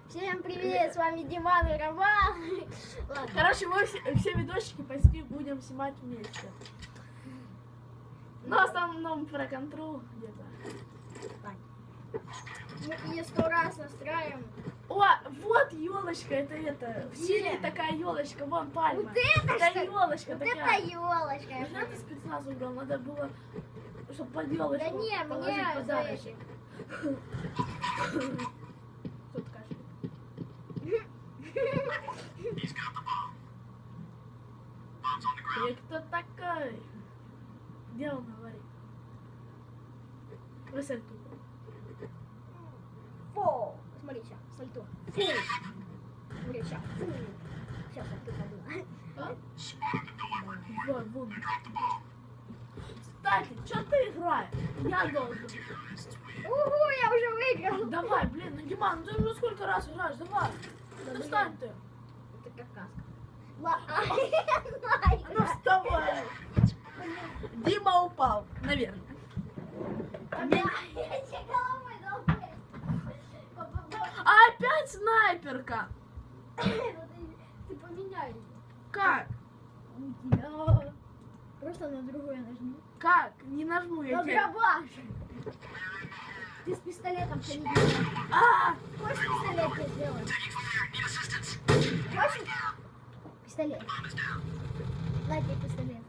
Всем привет, с вами Диман и Роман. Ладно. Короче, мы все видосики почти будем снимать вместе. Но в основном про контрол где-то. Мы ее 100 раз настраиваем. О, вот елочка, это. В Сирии такая елочка, вон пальма. Вот это елочка вот такая. это елочка. Зачем ты спецназ убрал? Надо было, чтобы под елочку Да не, положить мне подарочек. Тут кашляет. Ты кто такой? Где он говорит? Высыль тупо. Фу. Смотри, сейчас, сальто. Фу. Смотри, сейчас. Фу. Сейчас сальто подумаю. А? Вон. Кстати, что ты играешь? Я должен. Угу, я уже выиграл. Давай, блин, ну Диман, ты уже сколько раз играешь? Давай. Да Встань ты. Это как каска. Ладно. Ну вставай. Дима упал, наверное. Опять снайперка. Ты поменяй. Как? У тебя. Просто на другое нажми. Как? Не нажму я На тебе. дробаш. Ты с пистолетом ходить. А! Хочешь пистолет тебе сделать? Хочешь? Пистолет. На тебе пистолет.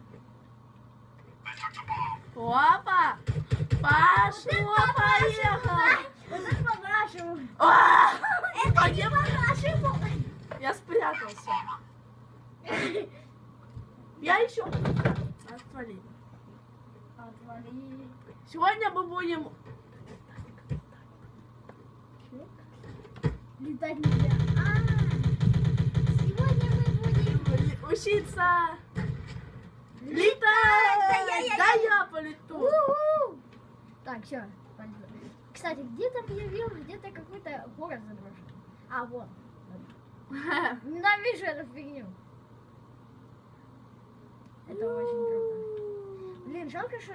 Опа! Пошло, поехало! Вот это по-нашему. А! Это не по-нашему. Я спрятался. Я еще. Отвали. Отвали. Сегодня мы будем Летать нельзя. Сегодня мы будем учиться летать. Да я полету. У-ху! Так, все. Кстати, где-то я видел, где-то какой-то город заброшен. А, вот. Ненавижу эту фигню. Это очень круто. Блин, жалко, что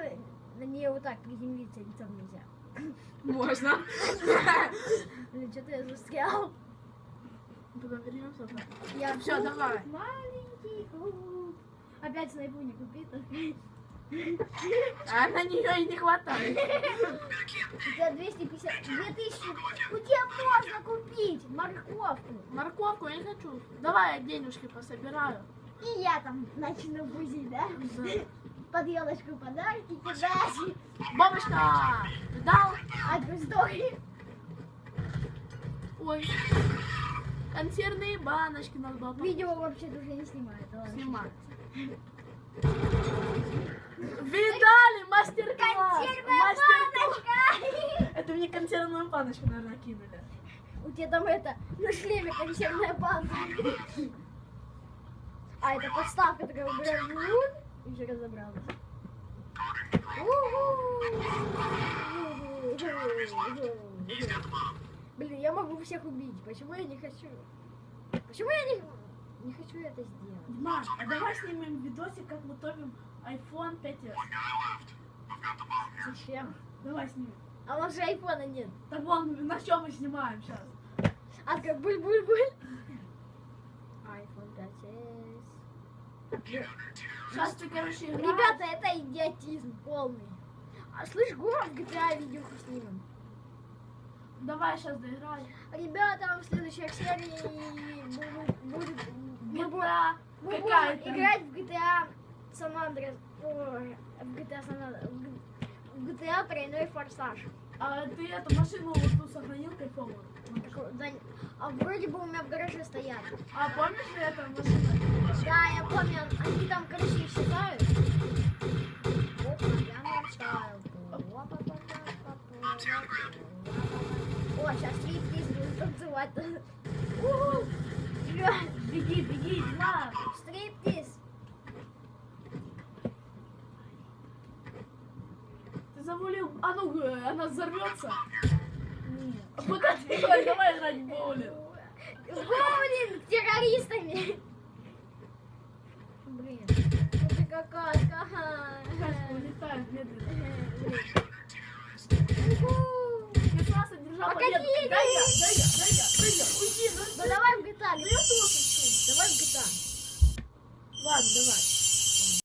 на нее вот так приземлиться лицом нельзя. Можно. Блин, что-то я застрял. Потом вернемся. Я Все, давай. маленький клуб. Опять снайпу не купит. А на нее и не хватает. У тебя 250, 2000. У тебя можно купить морковку. Морковку я не хочу. Давай я денежки пособираю. И я там начну бузить, да? Да. Под елочку подарки кидать. Бабушка, дал? А ты сдохни. Ой. Консервные баночки надо было Видео вообще-то уже не снимает. Ладно. снимать. Видали? Мастер-класс! Консервная баночка! Это мне консервную баночку, наверное, кинули. У тебя там это, на шлеме консервная банка. А это подставка такая, убираешь и уже разобралась. Блин, я могу всех убить. Почему я не хочу? Почему я не хочу это сделать? Маш, а давай снимем видосик, как мы топим iPhone 5s. Зачем? Давай снимем. А у нас же айфона нет. Так вон, на чем мы снимаем сейчас? А как буль-буль-буль. iPhone 5s. Сейчас ты, короче, играешь. Ребята, это идиотизм полный. А слышь, город в GTA видюху снимем. Давай сейчас доиграем. Ребята, в следующей серии будет GTA мы будем какая-то. играть в GTA San Andreas. Ой, в GTA San Andreas. В GTA тройной форсаж. А ты эту машину вот тут сохранил кайфовую? Да, а вроде бы у меня в гараже стоят. А помнишь ли эту машину? Да, я помню, они там, короче, исчезают. Опа, я наставил. О, сейчас стриптиз будет танцевать. Уху! Беги, беги, на! Стриптиз. Ты завалил. А ну, она взорвется. Нет. Погоди, давай играть в боулинг. Боулинг с террористами. Блин, это какашка. Улетает медленно. Уху! Ты сразу держал Погоди, победу. Дай я. Уйди. Ладно, давай.